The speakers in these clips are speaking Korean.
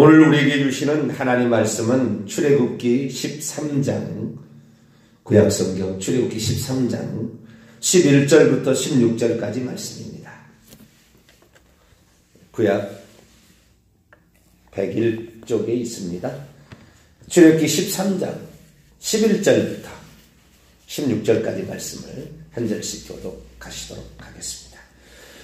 오늘 우리에게 주시는 하나님 말씀은 출애굽기 13장, 구약성경 출애굽기 13장 11절부터 16절까지 말씀입니다. 구약 101쪽에 있습니다. 출애굽기 13장 11절부터 16절까지 말씀을 한 절씩 교독하시도록 하겠습니다.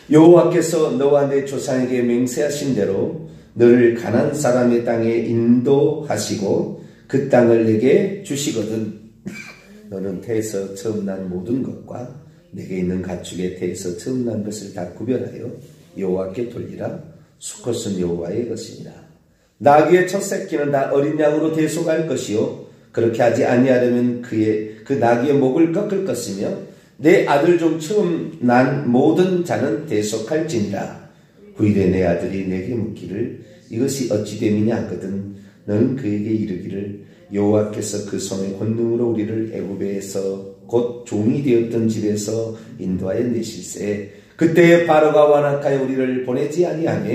여호와께서 너와 내 조상에게 맹세하신 대로 너를 가나안 사람의 땅에 인도하시고 그 땅을 내게 주시거든 너는 태에서 처음 난 모든 것과 내게 있는 가축의 태에서 처음 난 것을 다 구별하여 여호와께 돌리라. 수컷은 여호와의 것이니라. 나귀의 첫 새끼는 다 어린 양으로 대속할 것이요 그렇게 하지 아니하려면 그 나귀의 목을 꺾을 것이며 내 아들 중 처음 난 모든 자는 대속할지니라. 후일에 내 아들이 내게 묻기를 이것이 어찌 됨이냐 하거든 너는 그에게 이르기를 여호와께서 그 손의 권능으로 우리를 애굽에서 곧 종이 되었던 집에서 인도하여 내실세 그때에 바로가 완악하여 우리를 보내지 아니하며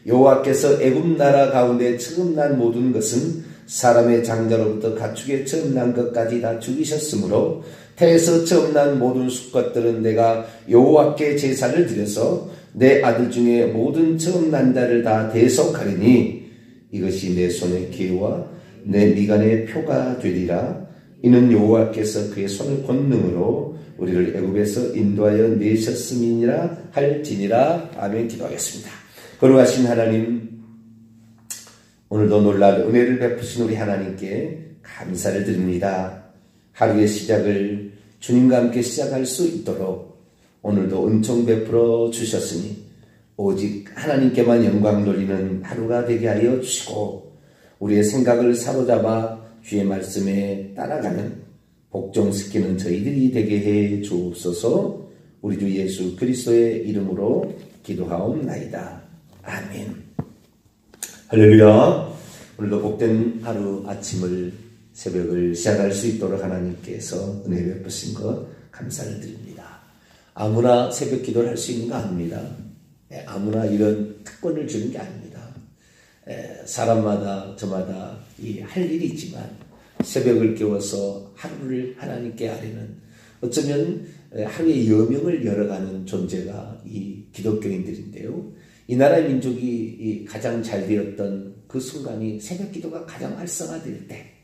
여호와께서 애굽 나라 가운데 처음 난 모든 것은 사람의 장자로부터 가축의 처음 난 것까지 다 죽이셨으므로 태에서 처음 난 모든 수컷들은 내가 여호와께 제사를 드려서 내 아들 중에 모든 처음 난 자를 다 대속하리니 이것이 내 손의 기회와 내 미간의 표가 되리라. 이는 여호와께서 그의 손의 권능으로 우리를 애굽에서 인도하여 내셨음이니라 할지니라. 아멘. 기도하겠습니다. 거룩하신 하나님, 오늘도 놀랄 은혜를 베푸신 우리 하나님께 감사를 드립니다. 하루의 시작을 주님과 함께 시작할 수 있도록 오늘도 은총 베풀어 주셨으니 오직 하나님께만 영광 돌리는 하루가 되게 하여 주시고 우리의 생각을 사로잡아 주의 말씀에 따라가는 복종시키는 저희들이 되게 해 주옵소서. 우리 주 예수 그리스도의 이름으로 기도하옵나이다. 아멘. 할렐루야. 오늘도 복된 하루 아침을 새벽을 시작할 수 있도록 하나님께서 은혜 베푸신 것 감사를 드립니다. 아무나 새벽 기도를 할 수 있는 거 아닙니다. 아무나 이런 특권을 주는 게 아닙니다. 사람마다 저마다 할 일이 있지만 새벽을 깨워서 하루를 하나님께 아뢰는 어쩌면 하루의 여명을 열어가는 존재가 이 기독교인들인데요. 이 나라의 민족이 가장 잘 되었던 그 순간이 새벽 기도가 가장 활성화될 때,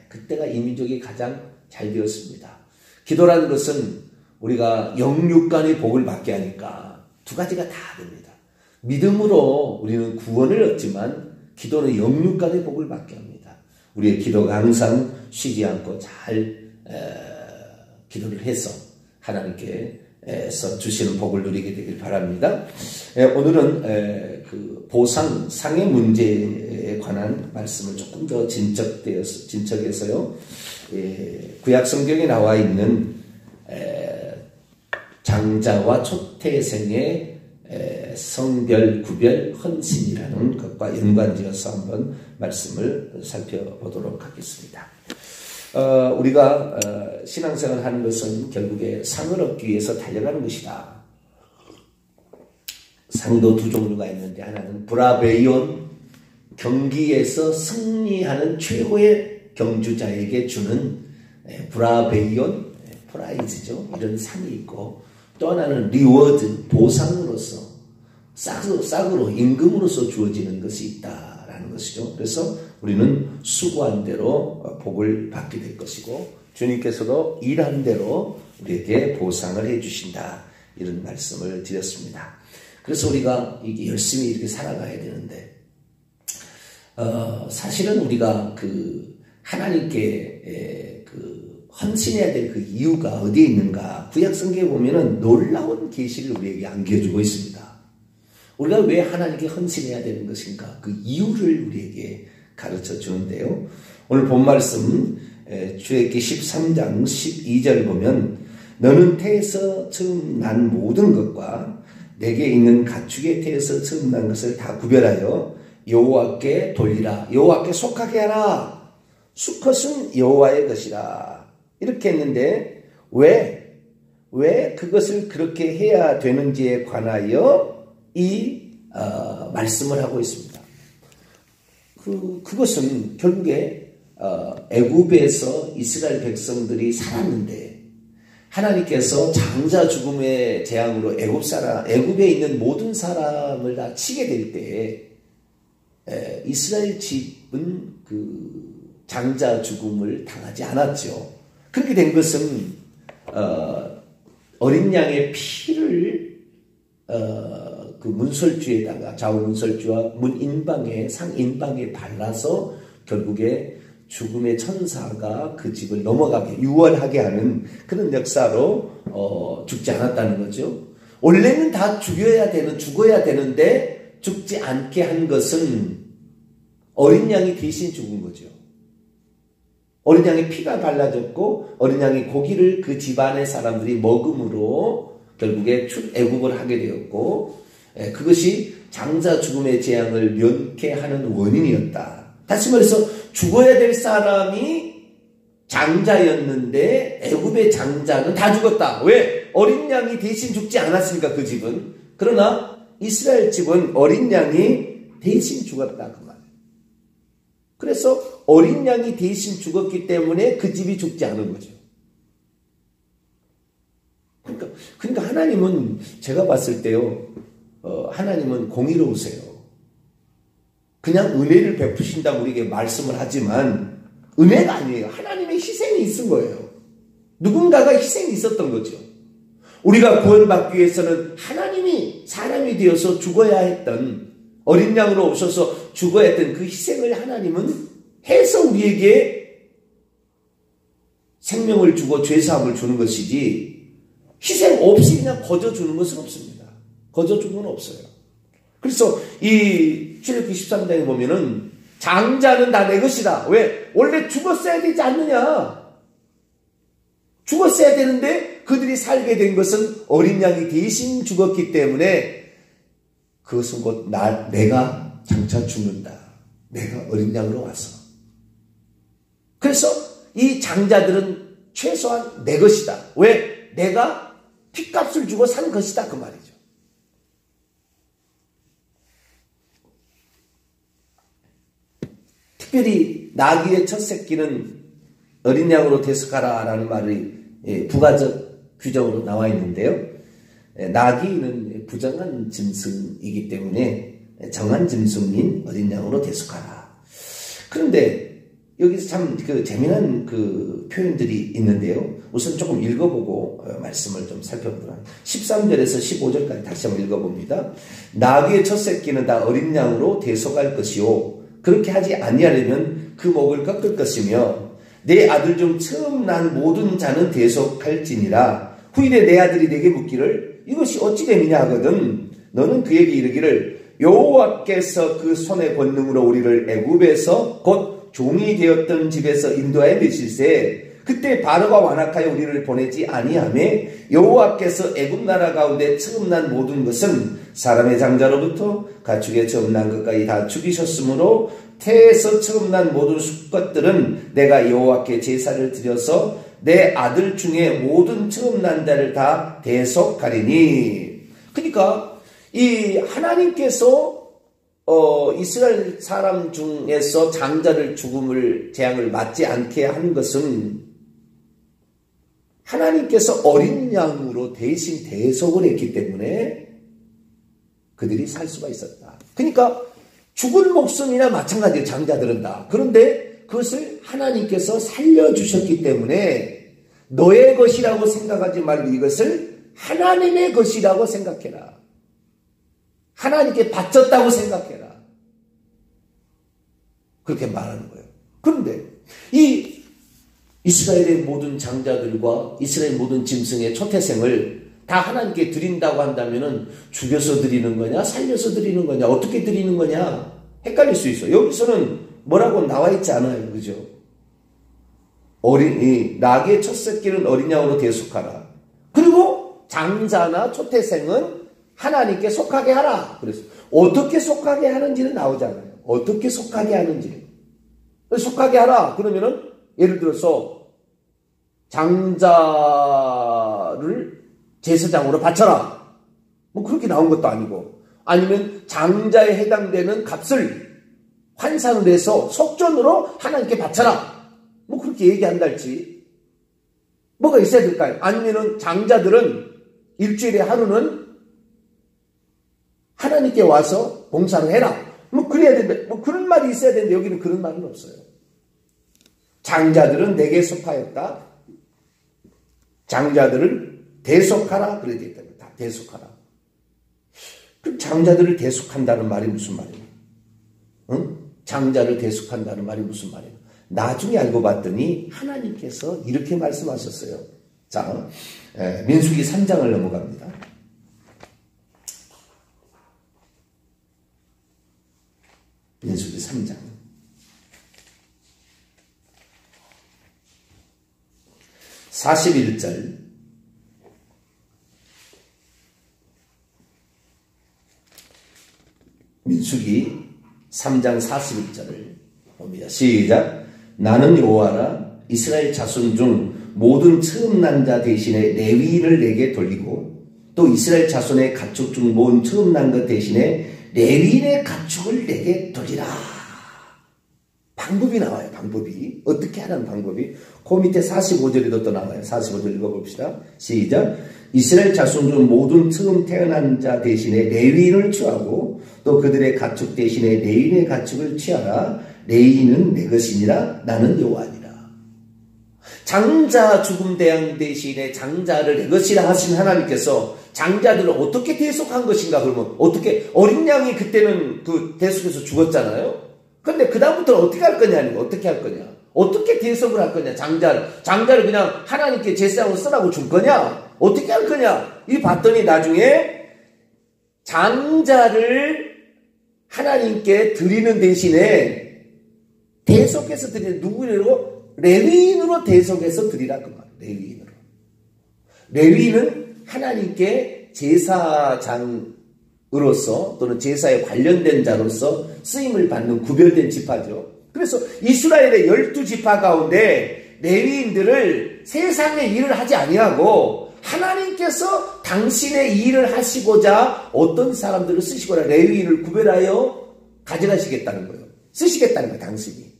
그때가 이 민족이 가장 잘 되었습니다. 기도라는 것은 우리가 영육간의 복을 받게 하니까 두 가지가 다 됩니다. 믿음으로 우리는 구원을 얻지만 기도는 영육간의 복을 받게 합니다. 우리의 기도가 항상 쉬지 않고 잘 기도를 해서 하나님께서 주시는 복을 누리게 되길 바랍니다. 오늘은 그 보상, 상의 문제에 관한 말씀을 조금 더 진척해서요. 구약 성경에 나와 있는 장자와 초태생의 성별, 구별, 헌신이라는 것과 연관지어서 한번 말씀을 살펴보도록 하겠습니다. 우리가 신앙생활을 하는 것은 결국에 상을 얻기 위해서 달려가는 것이다. 상도 두 종류가 있는데 하나는 브라베이온, 경기에서 승리하는 최고의 경주자에게 주는 브라베이온 프라이즈죠. 이런 상이 있고 또 하나는 리워드, 보상으로서 싹으로 임금으로서 주어지는 것이 있다라는 것이죠. 그래서 우리는 수고한 대로 복을 받게 될 것이고 주님께서도 일한 대로 우리에게 보상을 해주신다. 이런 말씀을 드렸습니다. 그래서 우리가 이게 열심히 이렇게 살아가야 되는데 사실은 우리가 그 하나님께 헌신해야 될 그 이유가 어디에 있는가? 구약 성경에 보면은 놀라운 계시를 우리에게 안겨주고 있습니다. 우리가 왜 하나님께 헌신해야 되는 것인가? 그 이유를 우리에게 가르쳐 주는데요. 오늘 본 말씀 출애굽기 13장 12절 보면 너는 태에서 처음 난 모든 것과 내게 있는 가축의 태에서 처음 난 것을 다 구별하여 여호와께 돌리라. 여호와께 속하게 하라. 수컷은 여호와의 것이라. 이렇게 했는데 왜 그것을 그렇게 해야 되는지에 관하여 이 말씀을 하고 있습니다. 그것은 결국에 애굽에서 이스라엘 백성들이 살았는데 하나님께서 장자 죽음의 재앙으로 애굽에 있는 모든 사람을 다 치게 될 때에 이스라엘 집은 그 장자 죽음을 당하지 않았죠. 그렇게 된 것은 어린 양의 피를 그 문설주에다가 좌우 문설주와 문인방에 상인방에 발라서 결국에 죽음의 천사가 그 집을 넘어가게 유월하게 하는 그런 역사로 죽지 않았다는 거죠. 원래는 다 죽어야 되는데 죽지 않게 한 것은 어린 양이 대신 죽은 거죠. 어린 양의 피가 발라졌고 어린 양의 고기를 그 집안의 사람들이 먹음으로 결국에 출애굽을 하게 되었고 그것이 장자 죽음의 재앙을 면케하는 원인이었다. 다시 말해서 죽어야 될 사람이 장자였는데 애굽의 장자는 다 죽었다. 왜? 어린 양이 대신 죽지 않았으니까 그 집은. 그러나 이스라엘 집은 어린 양이 대신 죽었다 그 말. 그래서 어린 양이 대신 죽었기 때문에 그 집이 죽지 않은 거죠. 그러니까 하나님은 제가 봤을 때요. 하나님은 공의로우세요. 그냥 은혜를 베푸신다고 우리에게 말씀을 하지만 은혜가 아니에요. 하나님의 희생이 있은 거예요. 누군가가 희생이 있었던 거죠. 우리가 구원받기 위해서는 하나님이 사람이 되어서 죽어야 했던 어린 양으로 오셔서 죽어야 했던 그 희생을 하나님은 해서 우리에게 생명을 주고 죄사함을 주는 것이지 희생 없이 그냥 거저 주는 것은 없습니다. 거저 주는 건 없어요. 그래서 이 출애굽기 13장에 보면은 장자는 다 내 것이다. 왜? 원래 죽었어야 되지 않느냐? 죽었어야 되는데 그들이 살게 된 것은 어린 양이 대신 죽었기 때문에 그것은 곧 내가 장차 죽는다. 내가 어린 양으로 와서. 그래서 이 장자들은 최소한 내 것이다. 왜? 내가 핏값을 주고 산 것이다. 그 말이죠. 특별히 나귀의 첫 새끼는 어린 양으로 대속하라 라는 말이 부가적 규정으로 나와 있는데요. 나귀는 부정한 짐승이기 때문에 정한 짐승인 어린 양으로 대속하라. 그런데 여기서 참 재미난 표현들이 있는데요. 우선 조금 읽어보고 말씀을 좀 살펴보도록 합니다. 13절에서 15절까지 다시 한번 읽어봅니다. 나귀의 첫 새끼는 다 어린 양으로 대속할 것이요. 그렇게 하지 아니하려면 그 목을 꺾을 것이며 내 아들 중 처음 난 모든 자는 대속할지니라. 후일에 내 아들이 내게 묻기를 이것이 어찌 됨이냐 하거든 너는 그에게 이르기를 여호와께서 그 손의 권능으로 우리를 애굽에서 곧 종이 되었던 집에서 인도하여 내실세 그때 바로가 완악하여 우리를 보내지 아니하매 여호와께서 애굽 나라 가운데 처음 난 모든 것은 사람의 장자로부터 가축의 처음 난 것까지 다 죽이셨으므로 태에서 처음 난 모든 수컷들은 내가 여호와께 제사를 드려서 내 아들 중에 모든 처음 난 자를 다 대속하리니. 그러니까 이 하나님께서 이스라엘 사람 중에서 장자를 죽음을 재앙을 맞지 않게 한 것은 하나님께서 어린 양으로 대신 대속을 했기 때문에 그들이 살 수가 있었다. 그러니까 죽은 목숨이나 마찬가지예요. 장자들은 다. 그런데 그것을 하나님께서 살려주셨기 때문에 너의 것이라고 생각하지 말고 이것을 하나님의 것이라고 생각해라. 하나님께 바쳤다고 생각해라. 그렇게 말하는 거예요. 그런데 이 이스라엘의 모든 장자들과 이스라엘 모든 짐승의 초태생을 다 하나님께 드린다고 한다면은 죽여서 드리는 거냐 살려서 드리는 거냐 어떻게 드리는 거냐 헷갈릴 수 있어요. 여기서는 뭐라고 나와 있지 않아요. 그죠? 나귀의 첫 새끼는 어린 양으로 대속하라. 그리고 장자나 초태생은 하나님께 속하게 하라. 그래서 어떻게 속하게 하는지는 나오지 않아요. 어떻게 속하게 하는지. 속하게 하라. 그러면은 예를 들어서 장자를 제사장으로 바쳐라. 뭐 그렇게 나온 것도 아니고 아니면 장자에 해당되는 값을 환상을 해서 속전으로 하나님께 바쳐라. 뭐 그렇게 얘기한다 할지 뭐가 있어야 될까요? 아니면은 장자들은 일주일에 하루는 하나님께 와서 봉사를 해라. 뭐 그래야 된다. 뭐 그런 말이 있어야 되는데 여기는 그런 말은 없어요. 장자들은 내게 속하였다. 장자들을 대속하라. 그래야 되겠다. 다 대속하라. 그럼 장자들을 대속한다는 말이 무슨 말이에요? 응? 장자를 대속한다는 말이 무슨 말이에요? 나중에 알고 봤더니 하나님께서 이렇게 말씀하셨어요. 자, 민수기 3장을 넘어갑니다. 민수기 3장 41절 민수기 3장 41절을 봅니다. 시작. 나는 여호와라. 이스라엘 자손 중 모든 처음 난 자 대신에 레위인을 내게 돌리고 또 이스라엘 자손의 가축 중 모든 처음 난 것 대신에 레위인의 가축을 내게 돌리라. 방법이 나와요. 방법이. 어떻게 하는 방법이. 그 밑에 45절에도 또 나와요. 45절 읽어봅시다. 시작. 이스라엘 자손 중 모든 처음 태어난 자 대신에 레위인을 취하고 또 그들의 가축 대신에 레위인의 가축을 취하라. 레위인은 내 것이니라. 나는 여호와니라. 장자 죽음 대양 대신에 장자를 내 것이라 하신 하나님께서 장자들을 어떻게 대속한 것인가? 그러면 어떻게 어린 양이 그때는 그 대속에서 죽었잖아요. 그런데 그 다음부터는 어떻게 할 거냐? 어떻게 할 거냐? 어떻게 대속을 할 거냐? 장자를 그냥 하나님께 제사장으로 쓰라고 줄 거냐? 어떻게 할 거냐? 이 봤더니 나중에 장자를 하나님께 드리는 대신에 대속해서 드리는 누구로? 레위인으로 대속해서 드리라 그 말. 레위인으로. 레위인은 하나님께 제사장으로서 또는 제사에 관련된 자로서 쓰임을 받는 구별된 지파죠. 그래서 이스라엘의 12지파 가운데 레위인들을 세상의 일을 하지 아니하고 하나님께서 당신의 일을 하시고자 어떤 사람들을 쓰시거나 레위인을 구별하여 가져가시겠다는 거예요. 쓰시겠다는 거예요. 당신이.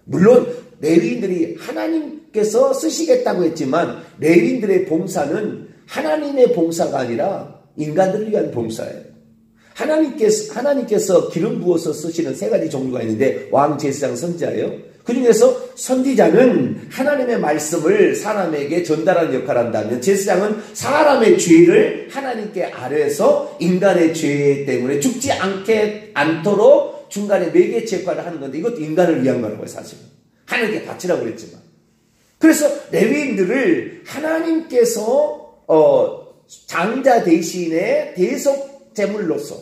물론 레위인들이 하나님께서 쓰시겠다고 했지만 레위인들의 봉사는 하나님의 봉사가 아니라 인간들을 위한 봉사예요. 하나님께서 기름 부어서 쓰시는 세 가지 종류가 있는데 왕, 제사장, 선지자예요. 그 중에서 선지자는 하나님의 말씀을 사람에게 전달하는 역할을 한다면 제사장은 사람의 죄를 하나님께 아뢰서 인간의 죄 때문에 죽지 않도록 중간에 매개체 역할을 하는 건데 이것도 인간을 위한 거라고요. 사실은. 하나님께 바치라고 그랬지만. 그래서 레위인들을 하나님께서 장자 대신에 대속 제물로서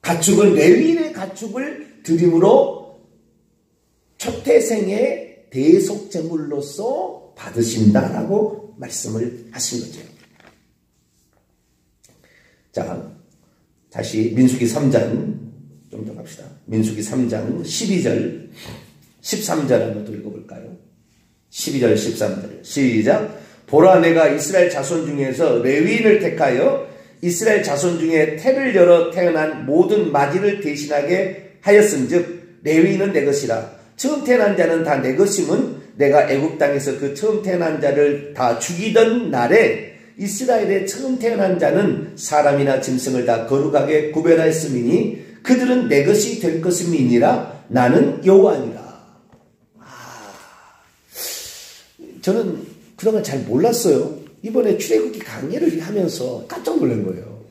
가축을 레위인의 가축을 드림으로 초태생의 대속 제물로서 받으신다라고 말씀을 하신 거죠. 자, 다시 민수기 3장 좀 더 갑시다. 민수기 3장 12절 13절 한번 또 읽어볼까요? 12절 13절 시작. 보라 내가 이스라엘 자손 중에서 레위인을 택하여 이스라엘 자손 중에 태를 열어 태어난 모든 마지를 대신하게 하였은즉 레위인은 내 것이라. 처음 태어난 자는 다 내 것임은 내가 애굽 땅에서 그 처음 태어난 자를 다 죽이던 날에 이스라엘의 처음 태어난 자는 사람이나 짐승을 다 거룩하게 구별하였음이니 그들은 내 것이 될 것임이니라. 나는 여호와니라. 저는 그동안 잘 몰랐어요. 이번에 출애굽기 강해를 하면서 깜짝 놀란 거예요.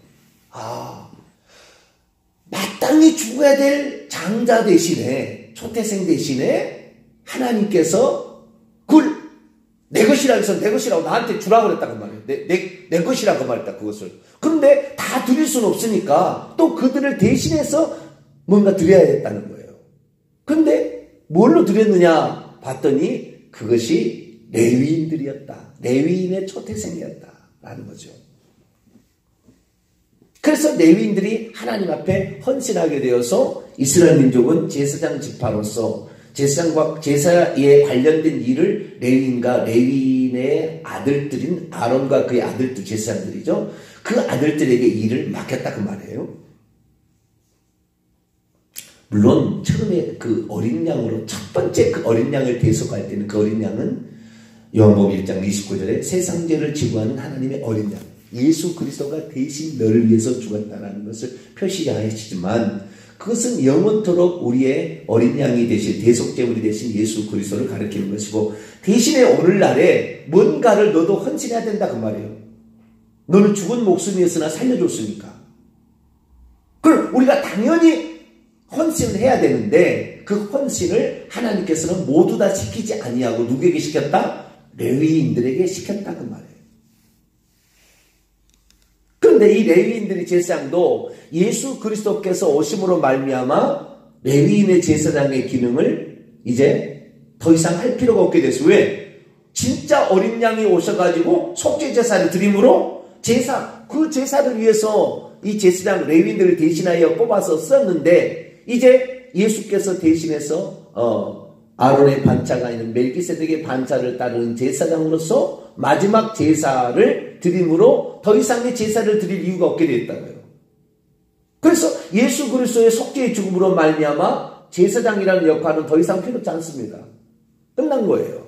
마땅히 죽어야 될 장자 대신에 초태생 대신에 하나님께서 그걸 내 것이라고 해서 내 것이라고 나한테 주라고 그랬다고 말이에요. 내 것이라고 말했다 그것을. 그런데 다 드릴 수는 없으니까 또 그들을 대신해서 뭔가 드려야 했다는 거예요. 그런데 뭘로 드렸느냐 봤더니 그것이 레위인들이었다. 레위인의 초태생이었다라는 거죠. 그래서 레위인들이 하나님 앞에 헌신하게 되어서 이스라엘 민족은 제사장 지파로서 제사장과 제사에 관련된 일을 레위인과 레위인의 아들들인 아론과 그의 아들들 제사장들이죠. 그 아들들에게 일을 맡겼다 그 말이에요. 물론 처음에 그 어린 양으로 첫 번째 그 어린 양을 대속할 때는 그 어린 양은 요한복음 1장 29절에 세상 죄를 지고 하는 하나님의 어린 양, 예수 그리스도가 대신 너를 위해서 죽었다는 것을 표시하시지만 그것은 영원토록 우리의 어린 양이 되신 대속제물이 되신 예수 그리스도를 가리키는 것이고, 대신에 오늘날에 뭔가를 너도 헌신해야 된다 그 말이에요. 너는 죽은 목숨이었으나 살려줬으니까. 그럼 우리가 당연히 헌신을 해야 되는데 그 헌신을 하나님께서는 모두 다 시키지 아니하고 누구에게 시켰다? 레위인들에게 시켰다 그 말이에요. 그런데 이 레위인들의 제사장도 예수 그리스도께서 오심으로 말미암아 레위인의 제사장의 기능을 이제 더 이상 할 필요가 없게 됐어요. 왜? 진짜 어린 양이 오셔가지고 속죄 제사를 드림으로 그 제사를 위해서 이 제사장 레위인들을 대신하여 뽑아서 썼는데, 이제 예수께서 대신해서 아론의 반차가 있는 멜기세덱의 반차를 따르는 제사장으로서 마지막 제사를 드림으로 더 이상의 제사를 드릴 이유가 없게 되었다고요. 그래서 예수 그리스도의 속죄의 죽음으로 말미암아 제사장이라는 역할은 더 이상 필요치 않습니다. 끝난 거예요.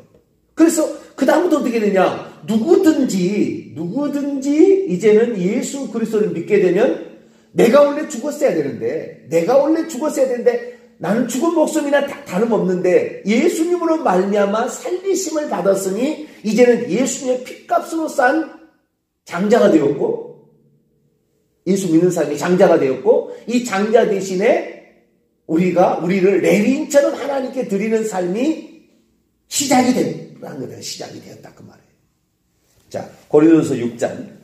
그래서 그 다음부터 어떻게 되냐? 누구든지 이제는 예수 그리스도를 믿게 되면 내가 원래 죽었어야 되는데 나는 죽은 목숨이나 다름없는데 예수님으로 말미암아 살리심을 받았으니 이제는 예수님의 핏값으로 싼 장자가 되었고, 예수 믿는 사람이 장자가 되었고, 이 장자 대신에 우리를 레위인처럼 하나님께 드리는 삶이 시작이 된다는 거예요. 시작이 되었다 그 말이에요. 자, 고린도서 6장.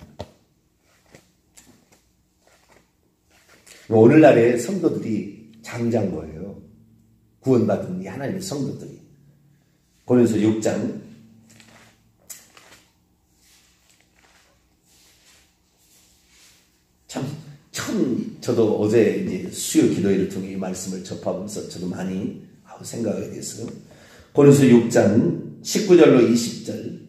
오늘날의 성도들이 장자인 거예요. 구원받은 이 하나님의 성도들이. 고린도서 6장. 저도 어제 이제 수요 기도회를 통해 이 말씀을 접하면서 저도 많이 생각하게 됐어요. 고린도서 6장 19절로 20절.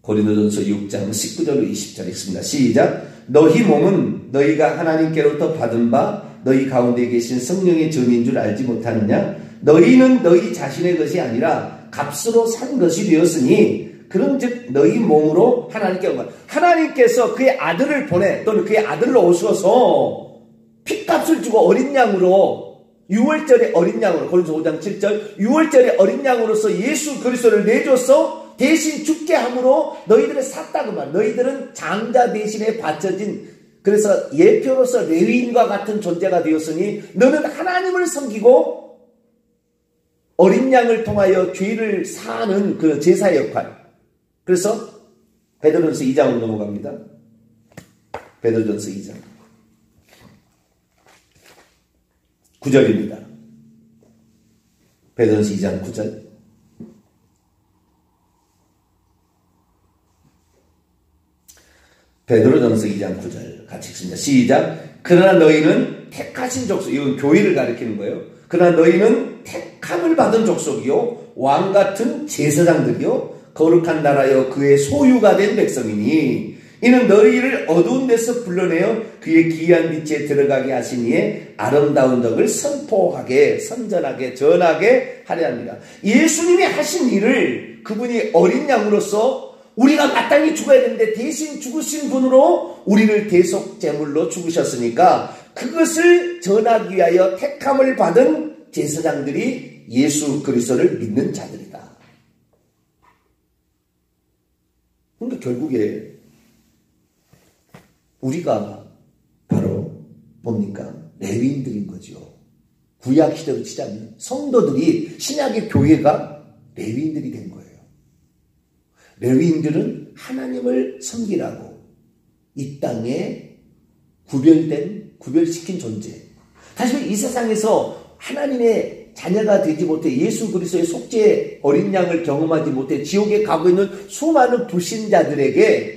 고린도전서 6장 19절로 20절 읽습니다. 시작. 너희 몸은 너희가 하나님께로부터 받은 바 너희 가운데 계신 성령의 전인 줄 알지 못하느냐? 너희는 너희 자신의 것이 아니라 값으로 산 것이 되었으니 그런즉 너희 몸으로 하나님께 온 것. 하나님께서 그의 아들을 보내, 또는 그의 아들로 오셔서 핏값을 주고 어린 양으로, 6월절의 어린 양으로, 고린도서 5장 7절 6월절의 어린 양으로서 예수 그리스도를 내줘서 대신 죽게 함으로 너희들을 샀다 그 말. 너희들은 장자 대신에 바쳐진, 그래서 예표로서 레위인과 같은 존재가 되었으니 너는 하나님을 섬기고 어린 양을 통하여 죄를 사는 그 제사 역할. 그래서 베드로전서 2장으로 넘어갑니다. 베드로전서 2장 9절입니다. 베드로전서 2장 9절. 베드로전서 2장 9절 같이 읽습니다. 시작. 그러나 너희는 택하신 족속, 이건 교회를 가리키는 거예요. 그러나 너희는 택함을 받은 족속이요 왕같은 제사장들이요 거룩한 나라여 그의 소유가 된 백성이니 이는 너희를 어두운 데서 불러내어 그의 기이한 빛에 들어가게 하시니에 아름다운 덕을 선포하게, 선전하게, 전하게 하려 합니다. 예수님이 하신 일을 그분이 어린 양으로서 우리가 마땅히 죽어야 되는데 대신 죽으신 분으로 우리를 대속제물로 죽으셨으니까 그것을 전하기 위하여 택함을 받은 제사장들이 예수 그리스도를 믿는 자들이다. 그러니까 결국에 우리가 바로 뭡니까? 레위인들인 거죠. 구약 시대로 치자면 성도들이, 신약의 교회가 레위인들이 된 거예요. 레위인들은 하나님을 섬기라고 이 땅에 구별시킨 존재. 사실 이 세상에서 하나님의 자녀가 되지 못해 예수 그리스도의 속죄 어린 양을 경험하지 못해 지옥에 가고 있는 수많은 불신자들을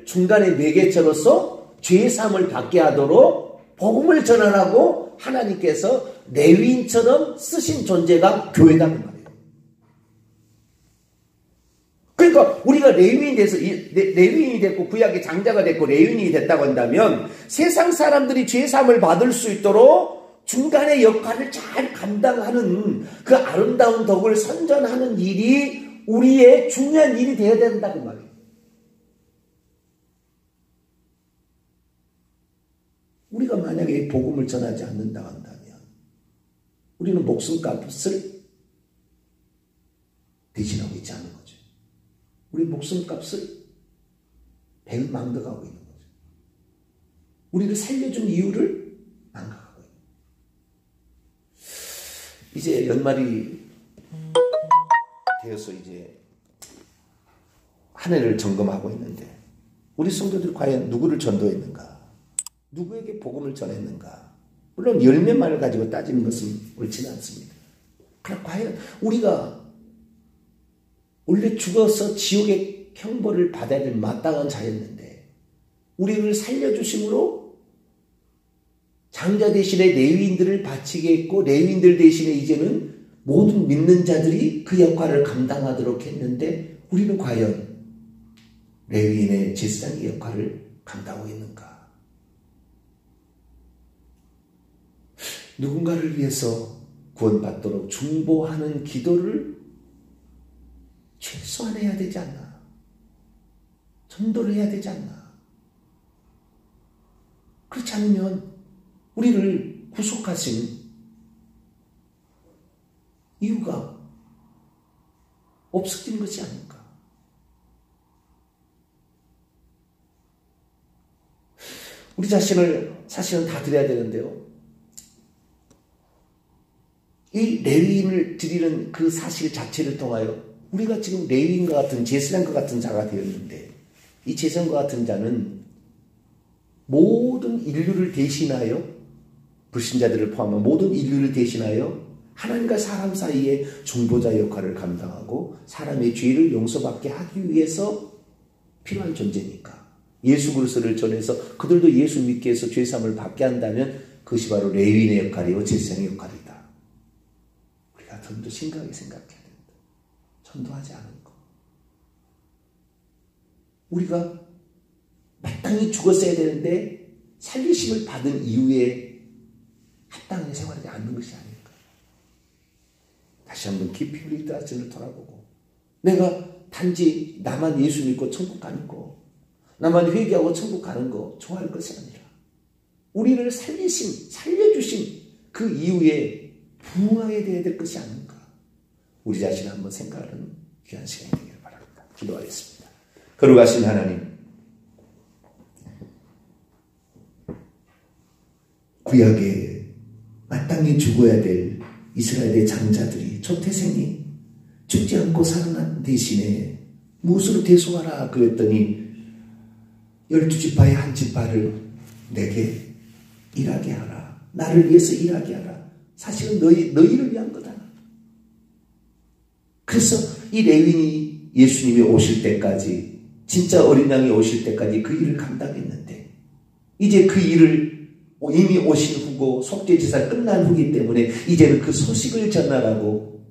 중간에 매개체로서 죄사함을 받게 하도록 복음을 전하라고 하나님께서 레위인처럼 쓰신 존재가 교회다 그 말이에요. 그러니까 우리가 레위인이 됐고 구약의 장자가 됐고 레위인이 됐다고 한다면 세상 사람들이 죄사함을 받을 수 있도록 중간의 역할을 잘 감당하는 그 아름다운 덕을 선전하는 일이 우리의 중요한 일이 되어야 된다고 말이에요. 우리가 만약에 복음을 전하지 않는다 한다면 우리는 목숨값을 대신하고 있지 않은 거죠. 우리 목숨값을 배를 망각하고 있는 거죠. 우리를 살려준 이유를 망각하고 있는 거죠. 이제 연말이 되어서 이제 한 해를 점검하고 있는데 우리 성도들이 과연 누구를 전도했는가? 누구에게 복음을 전했는가? 물론 열매만을 가지고 따지는 것은 옳지는 않습니다. 그러나 과연 우리가 원래 죽어서 지옥의 형벌을 받아야 될 마땅한 자였는데 우리를 살려주심으로 장자 대신에 레위인들을 바치게 했고 레위인들 대신에 이제는 모든 믿는 자들이 그 역할을 감당하도록 했는데 우리는 과연 레위인의 제사장의 역할을 감당하고 있는가? 누군가를 위해서 구원받도록 중보하는 기도를 최소한 해야 되지 않나? 전도를 해야 되지 않나? 그렇지 않으면 우리를 구속하신 이유가 없어진 것이 아닐까? 우리 자신을 사실은 다 드려야 되는데요. 이 레위인을 드리는 그 사실 자체를 통하여 우리가 지금 레위인과 같은 제사장과 같은 자가 되었는데 이 제사장과 같은 자는 모든 인류를 대신하여 불신자들을 포함한 모든 인류를 대신하여 하나님과 사람 사이의 중보자 역할을 감당하고 사람의 죄를 용서받게 하기 위해서 필요한 존재니까 예수 그리스도를 전해서 그들도 예수 믿게 해서 죄사함을 받게 한다면 그것이 바로 레위인의 역할이요 제사장의 역할이다. 우리가 좀 더 심각하게 생각해야 된다. 전도하지 않은 것. 우리가 마땅히 죽었어야 되는데 살리심을 받은 이후에 합당한 생활하지 않는 것이 아닐까. 다시 한번 깊이 우리 자신을 돌아보고 내가 단지 나만 예수 믿고 천국 가는 거 나만 회개하고 천국 가는 거 좋아할 것이 아니라 우리를 살려주신 그 이후에 부흥하게 되어야 될 것이 아닌가. 우리 자신을 한번 생각하는 귀한 시간이 되기를 바랍니다. 기도하겠습니다. 거룩하신 하나님, 구약에 마땅히 죽어야 될 이스라엘의 장자들이 초태생이 죽지 않고 살아난 대신에 무엇으로 대속하라 그랬더니 12지파의 한 지파를 내게 일하게 하라. 나를 위해서 일하게 하라. 사실은 너희를 위한 거다. 그래서 이 레위인이 예수님이 오실 때까지 진짜 어린 양이 오실 때까지 그 일을 감당했는데 이제 그 일을 이미 오신 후고 속죄제사 끝난 후기 때문에 이제는 그 소식을 전하라고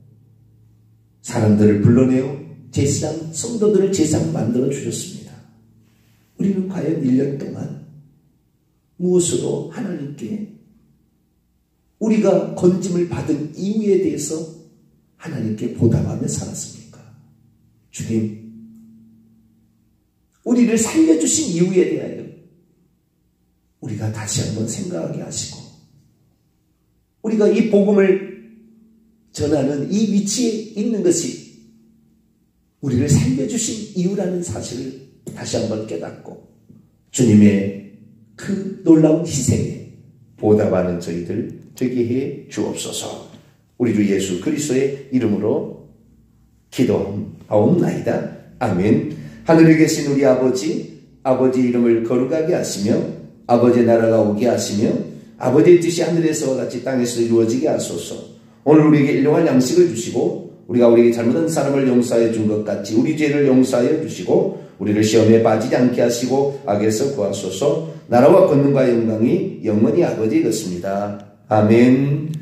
사람들을 불러내어 제사장 성도들을 제사장 만들어 주셨습니다. 우리는 과연 1년 동안 무엇으로 하나님께 우리가 건짐을 받은 이유에 대해서 하나님께 보답하며 살았습니까? 주님, 우리를 살려주신 이유에 대하여 우리가 다시 한번 생각하게 하시고 우리가 이 복음을 전하는 이 위치에 있는 것이 우리를 살려주신 이유라는 사실을 다시 한번 깨닫고 주님의 그 놀라운 희생에 보답하는 저희들 되게 해 주옵소서. 우리 주 예수 그리스도의 이름으로 기도하옵나이다. 아멘. 하늘에 계신 우리 아버지 이름을 거룩하게 하시며 아버지의 나라가 오게 하시며 아버지의 뜻이 하늘에서와 같이 땅에서 이루어지게 하소서. 오늘 우리에게 일용할 양식을 주시고 우리가 우리에게 잘못한 사람을 용서하여 준 것 같이 우리 죄를 용서하여 주시고 우리를 시험에 빠지지 않게 하시고 악에서 구하소서. 나라와 권능과 영광이 영원히 아버지의 것입니다. 아멘.